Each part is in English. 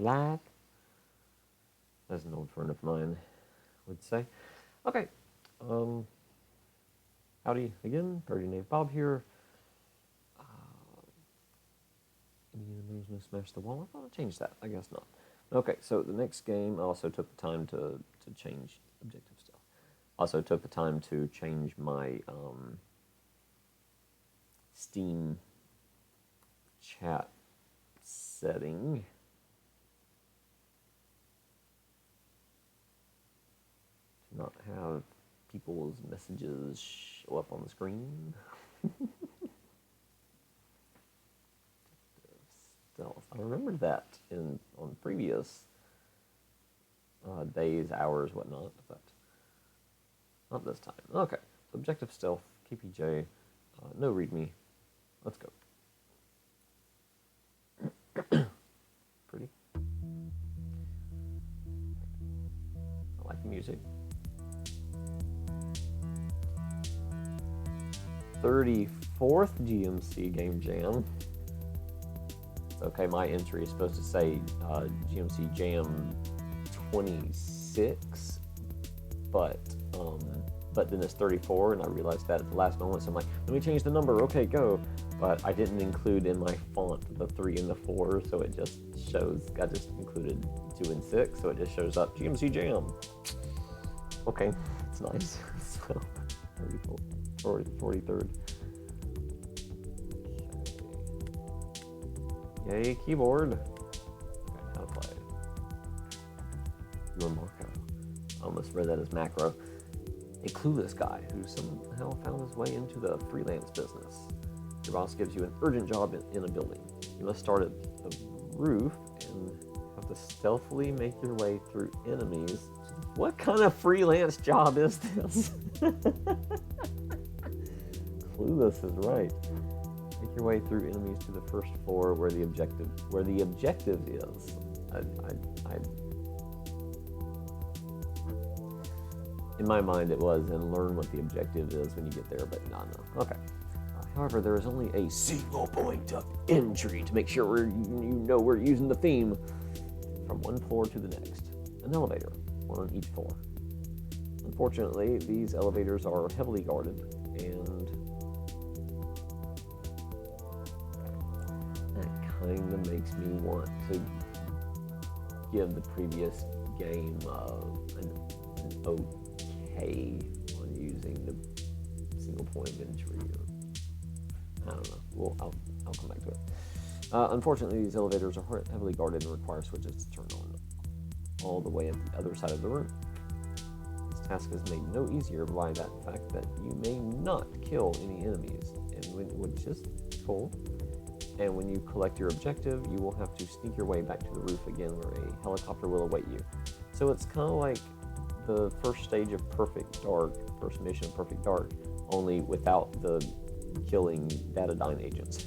life, as an old friend of mine would say. Okay, howdy again, ParodyKnaveBob here. Any enemies gonna smash the wall? I thought I changed that. I guess not. Okay, so the next game, I also took the time to change objective stuff. Also took the time to change my Steam chat setting. To not have people's messages show up on the screen. Stealth. I remembered that on previous days, hours, whatnot, but not this time. Okay, so objective stealth, KPJ, no readme. Let's go. Pretty. I like the music. 34th GMC Game Jam. Okay, my entry is supposed to say GMC Jam 26, but then it's 34, and I realized that at the last moment, so I'm like, let me change the number, okay, go. But I didn't include in my font the 3 and the 4, so it just shows, I just included 2 and 6, so it just shows up GMC Jam. Okay, it's nice. So, 43rd. Yay, keyboard. Okay, how to play. Your Marco. I almost read that as macro. A clueless guy who somehow found his way into the freelance business. Your boss gives you an urgent job in a building. You must start at the roof and have to stealthily make your way through enemies. What kind of freelance job is this? Clueless is right. Make your way through enemies to the first floor where the objective is. In my mind it was, and learn what the objective is when you get there, but no. Okay. However, there is only a single point of entry to make sure we're using the theme. From one floor to the next. An elevator, one on each floor. Unfortunately, these elevators are heavily guarded, and that kind of makes me want to give the previous game an okay on using the single point of entry. I don't know. Well, I'll come back to it. Unfortunately, these elevators are heavily guarded and require switches to turn on all the way at the other side of the room. This task is made no easier by that fact that you may not kill any enemies, which is cool. And when you collect your objective, you will have to sneak your way back to the roof again, where a helicopter will await you. So it's kind of like the first stage of Perfect Dark, first mission of Perfect Dark, only without the killing Datadyne agents.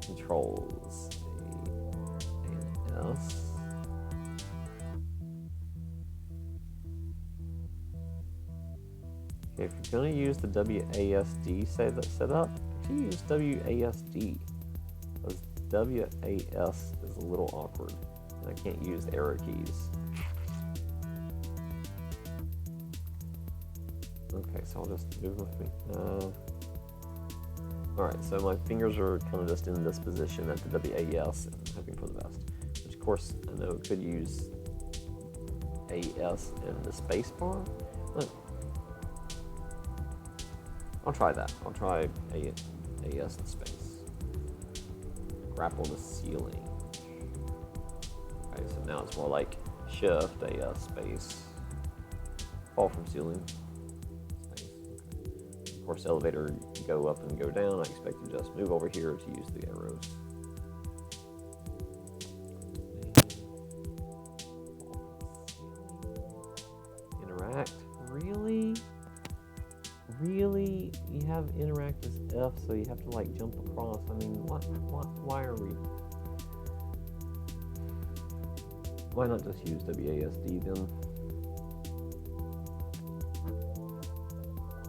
Controls A and S. Okay, if you're going to use the WASD setup, actually use WASD. Because WAS is a little awkward, and I can't use the arrow keys. Okay, so I'll just move with me. Alright, so my fingers are kind of just in this position at the WAS and hoping for the best. Which, of course, I know could use AS and the space bar. But I'll try that. I'll try AS and space. Grapple the ceiling. Okay, so now it's more like shift, AS, space. Fall from ceiling. Of course, elevator go up and go down. I expect you to just move over here to use the arrows. Interact? Really? Really? You have interact as F, so you have to like jump across. I mean, why are we? Why not just use WASD then?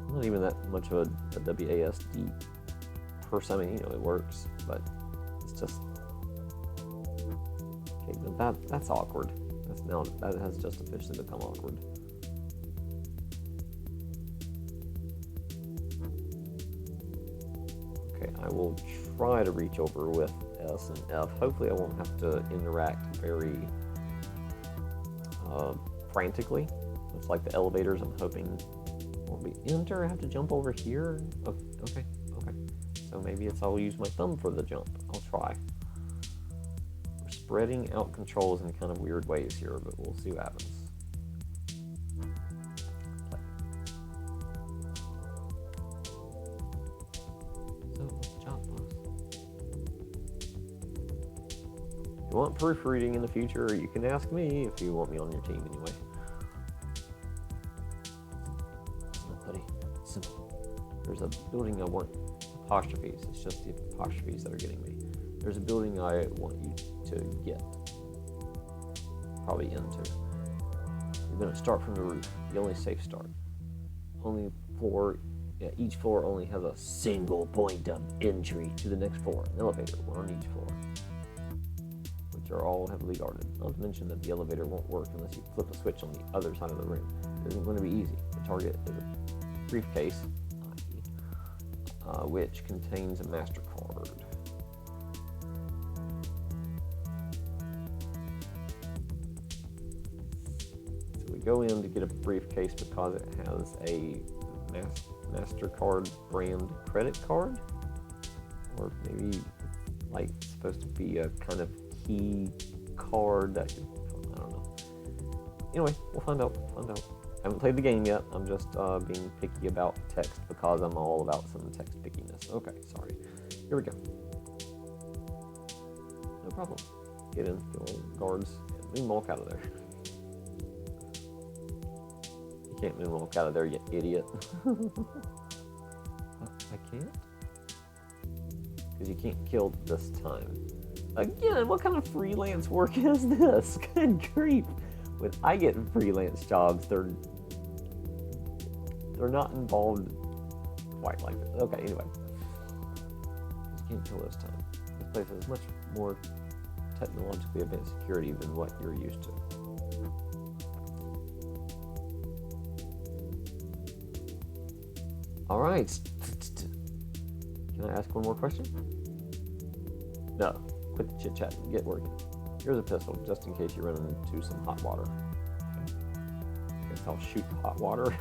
I'm not even that much of a WASD person. I mean, it works, but it's just Okay, that's awkward. That has just officially become awkward. Okay, I will try to reach over with S and F. Hopefully I won't have to interact very frantically. It's like the elevators. I'm hoping won't be enter. I have to jump over here. Oh, okay. So maybe I'll use my thumb for the jump. I'll try. We're spreading out controls in kind of weird ways here, but we'll see what happens. So what's the job, boss? If you want proofreading in the future, you can ask me if you want me on your team anyway. There's a building I want apostrophes. It's just the apostrophes that are getting me. There's a building I want you to get. Probably into. You're going to start from the roof. The only safe start. Each floor only has a single point of entry to the next floor. An elevator, one on each floor. Which are all heavily guarded. Not to mention that the elevator won't work unless you flip a switch on the other side of the room. It isn't going to be easy. The target is a briefcase, which contains a MasterCard. So we go in to get a briefcase because it has a MasterCard brand credit card, or maybe like supposed to be a kind of key card that I don't know. Anyway, we'll find out. I haven't played the game yet. I'm just being picky about text because I'm all about some text pickiness. Okay, sorry. Here we go. No problem. Get in, get all guards, and moonwalk out of there. You can't moonwalk out of there, you idiot. I can't? Because you can't kill this time. Again, what kind of freelance work is this? Good grief. When I get freelance jobs, they're not involved quite like this. Okay, anyway. Just can't kill this time. This place has much more technologically advanced security than what you're used to. All right. Can I ask one more question? No. Quit the chit-chat and get working. Here's a pistol, just in case you run into some hot water. Okay. I guess I'll shoot the hot water.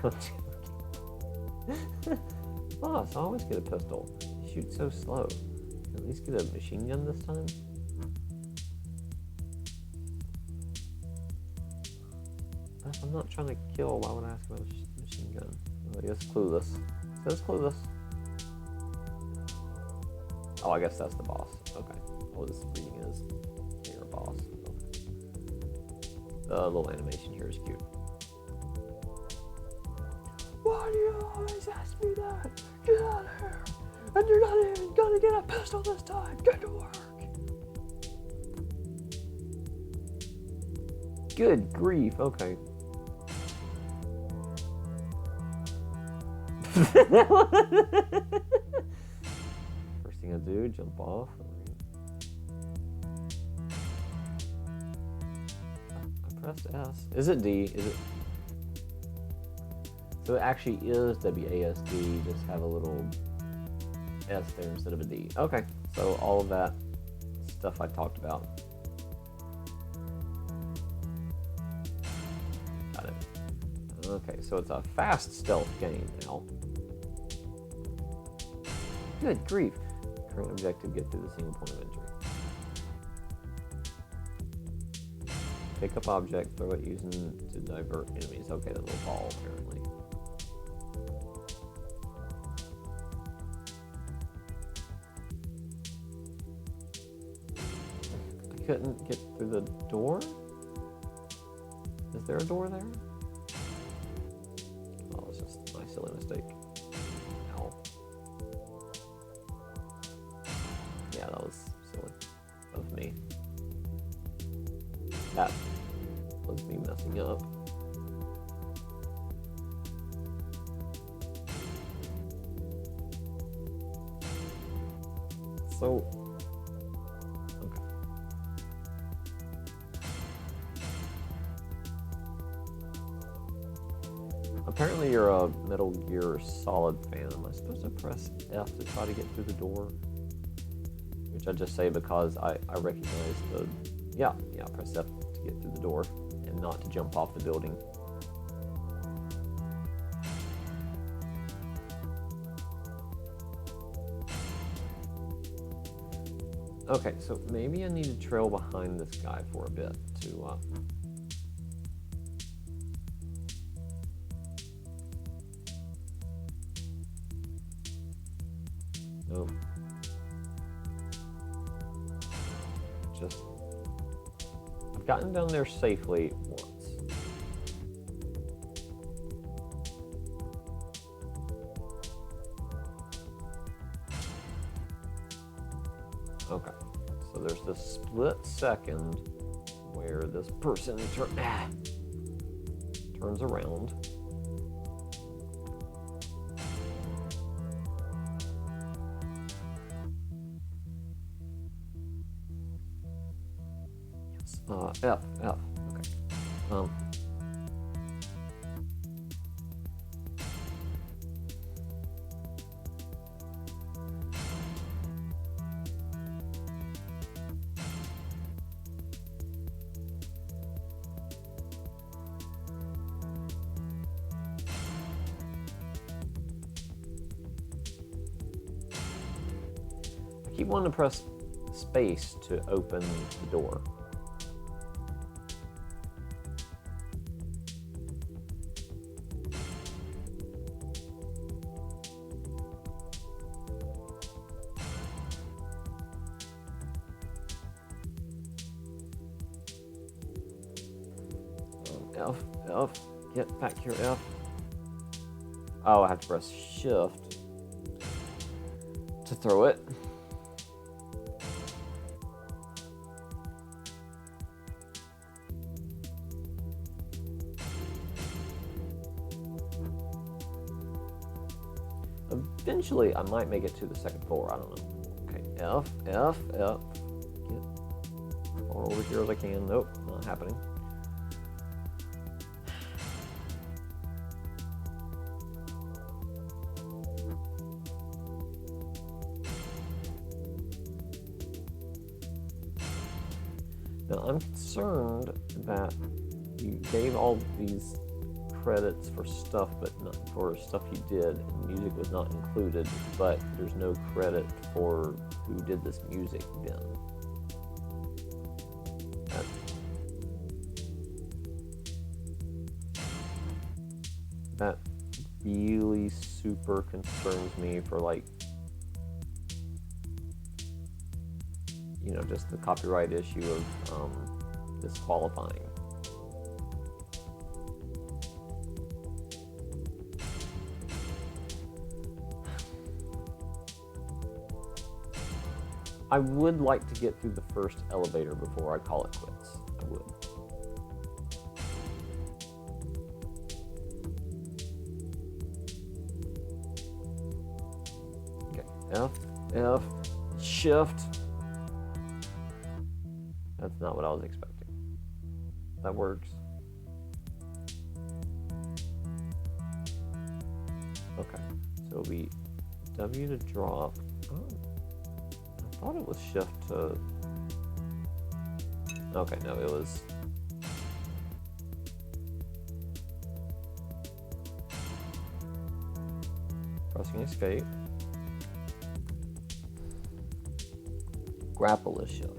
Boss, I always get a pistol. You shoot so slow. Can I at least get a machine gun this time? But if I'm not trying to kill, why would I ask about a machine gun? Well, I guess clueless. It says clueless. Oh, I guess that's the boss. Okay. I was reading it as your boss. Okay. The little animation here is cute. Why do you always ask me that? Get out of here! And you're not even gonna get a pistol this time! Get to work! Good grief, okay. First thing I do, jump off. I pressed S. Is it D? Is it? So it actually is WASD, just have a little S there instead of a D. Okay, so all of that stuff I talked about. Got it. Okay, so it's a fast stealth game now. Good grief. Current objective, get through the single point of entry. Pick up object, throw it using to divert enemies. Okay, that little ball apparently. I couldn't get through the door? Is there a door there? Oh, it's just my silly mistake. Ow. Yeah, that was silly of me. That was me messing up. So, okay. Apparently you're a Metal Gear Solid fan. Am I supposed to press F to try to get through the door? Which I just say because I recognize the... Yeah, press F to get through the door and not to jump off the building. Okay, so maybe I need to trail behind this guy for a bit to... Nope. Just... I've gotten down there safely once. Okay, so there's this split second where this person turns around. Yes, F, okay. I keep wanting to press space to open the door. F, get back here, F. Oh, I have to press shift to throw it. Eventually, I might make it to the second floor. I don't know. Okay, F. Get as far over here as I can. Nope, not happening. Now, I'm concerned that you gave all these credits for stuff, but not for stuff you did, and music was not included, but there's no credit for who did this music then. That really super concerns me for, like, you know, just the copyright issue of disqualifying. I would like to get through the first elevator before I call it quits. I would. Okay, F, shift. That's not what I was expecting. That works. Okay, so it'll be W to drop. Oh, I thought it was shift to... Okay, no, it was... Pressing escape. Grapple is shift.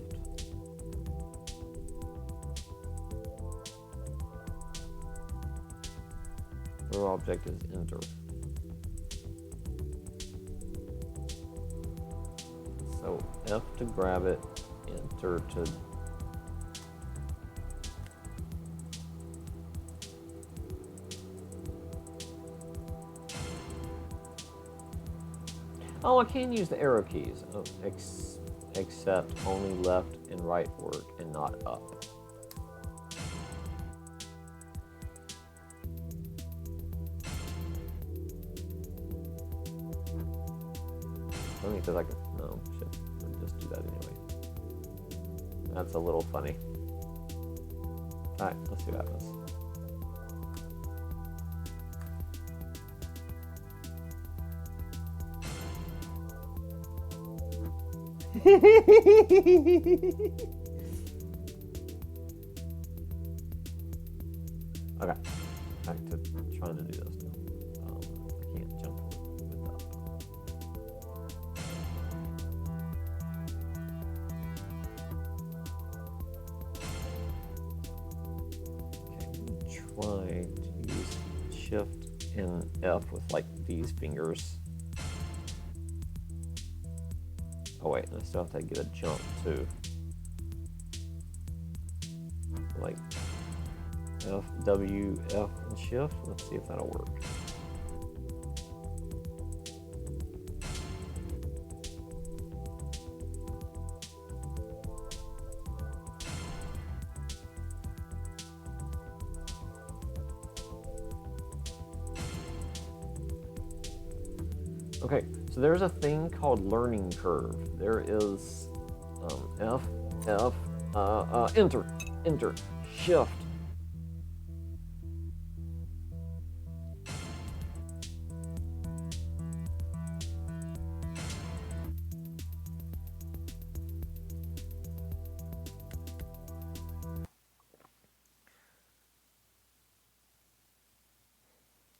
Throw object is enter. So F to grab it, enter to... Oh, I can use the arrow keys. Oh, except only left and right work and not up. Only because I can... No, shit. I'll just do that anyway. That's a little funny. Alright, let's see what happens. Okay, back to trying to do this now. I can't jump with that. Okay, try to use Shift and F with like these fingers. Oh wait, I still have to get a jump too. Like F, W, F, and Shift. Let's see if that'll work. Okay, so there's a thing called learning curve. There is F, F, enter, Shift.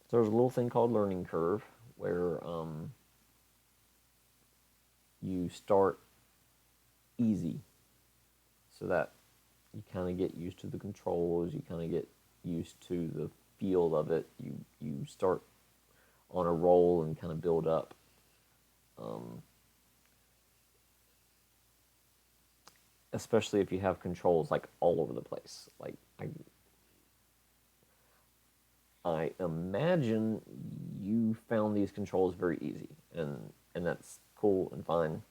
So there's a little thing called learning curve where you start easy so that you kind of get used to the controls, you kind of get used to the feel of it. You start on a roll and kind of build up. Especially if you have controls like all over the place. Like I imagine you found these controls very easy, and that's cool and fine.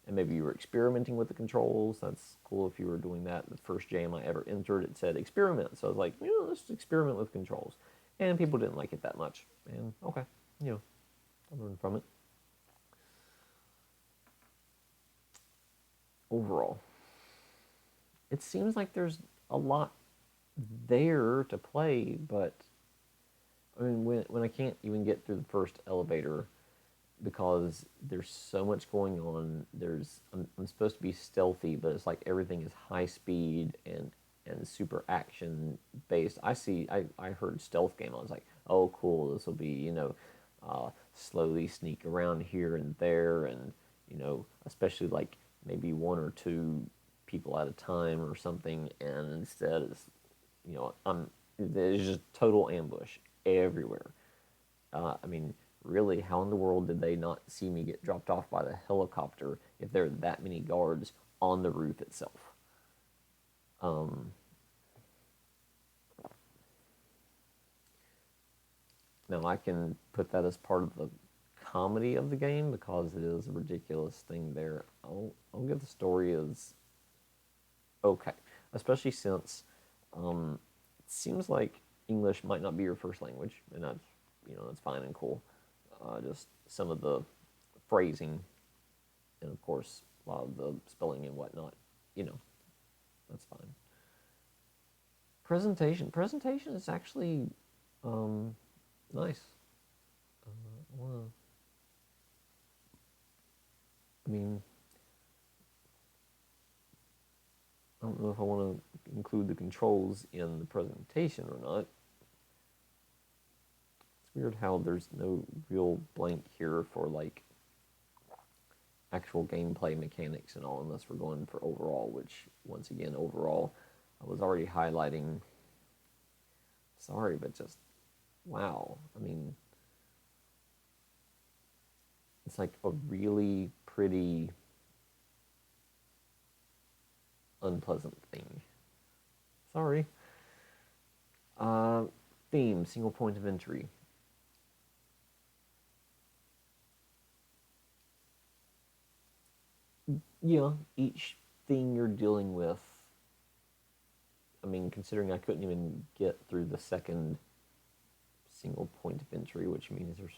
And maybe you were experimenting with the controls. That's cool if you were doing that. The first jam I ever entered, it said experiment. So I was like, let's experiment with controls. And people didn't like it that much. And okay, I learned from it. Overall, it seems like there's a lot there to play, but I mean, when I can't even get through the first elevator because there's so much going on. I'm supposed to be stealthy, but it's like everything is high speed and super action based. I heard stealth game. I was like, oh cool, this will be slowly sneak around here and there, and especially like maybe one or two people at a time or something, and instead it's there's just total ambush everywhere. I mean, really, how in the world did they not see me get dropped off by the helicopter if there are that many guards on the roof itself? Now, I can put that as part of the comedy of the game because it is a ridiculous thing there. I'll give the story as okay, especially since it seems like English might not be your first language, and that's fine and cool. Just some of the phrasing, and of course a lot of the spelling and whatnot. That's fine. Presentation is actually nice. I mean, I don't know if I want to include the controls in the presentation or not. It's weird how there's no real blank here for like actual gameplay mechanics and all, unless we're going for overall, which once again, overall, I was already highlighting. Sorry, but just wow. I mean, it's like a really pretty unpleasant thing. Sorry. Theme, single point of entry. Yeah, each thing you're dealing with. I mean, considering I couldn't even get through the second single point of entry, which means there's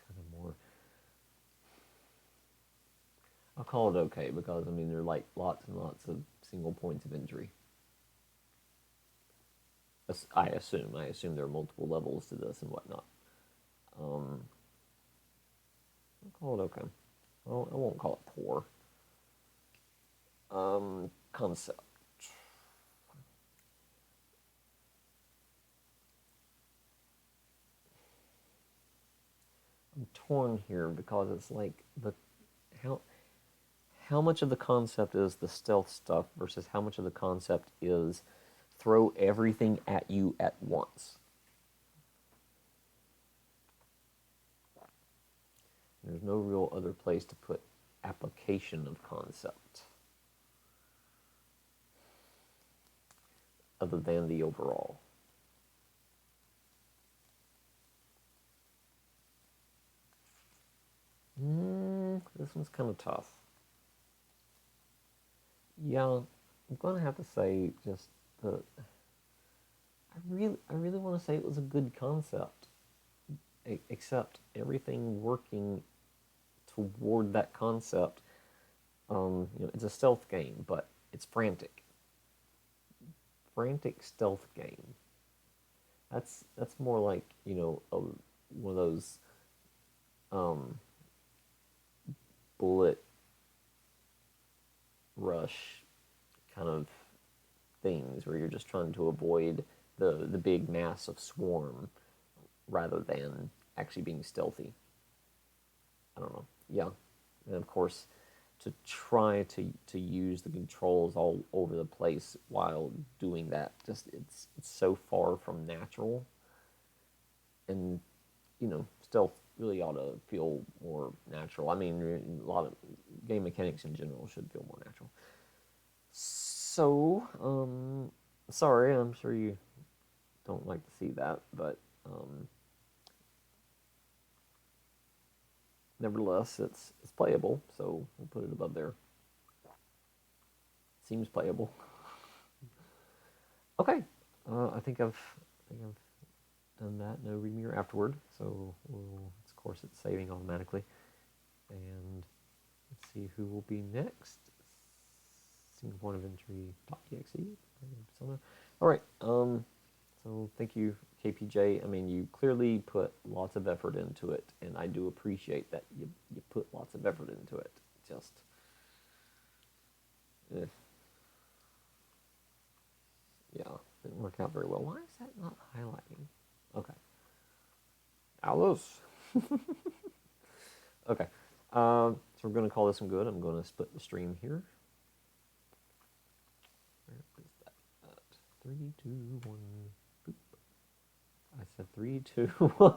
kind of more. I'll call it okay because I mean there are like lots and lots of single points of entry. I assume there are multiple levels to this and whatnot. I'll call it okay. well, I won't call it poor. Concept. I'm torn here because it's like how much of the concept is the stealth stuff versus how much of the concept is throw everything at you at once. There's no real other place to put application of concept other than the overall. This one's kind of tough. Yeah, I'm gonna have to say just the. I really want to say it was a good concept, except everything working toward that concept. It's a stealth game, but it's frantic stealth game. That's more like one of those bullet rush kind of things where you're just trying to avoid the big massive swarm rather than actually being stealthy. I don't know. Yeah, and of course, to try to use the controls all over the place while doing that, just it's so far from natural, and stealth really ought to feel more natural. I mean, a lot of game mechanics in general should feel more natural. So, sorry, I'm sure you don't like to see that, but nevertheless, it's playable. So we'll put it above there. Seems playable. Okay, I think I've done that. No read mirror afterward. So of course it's saving automatically, and let's see who will be next. Single point of entry.exe. All right. So thank you, KPJ. I mean, you clearly put lots of effort into it, and I do appreciate that you put lots of effort into it. Just, eh, yeah, didn't work out very well. Why is that not highlighting? Okay. Alice. Okay. So we're going to call this one good. I'm going to split the stream here. Where is that? 3, 2, 1. Boop. I said 3, 2, 1.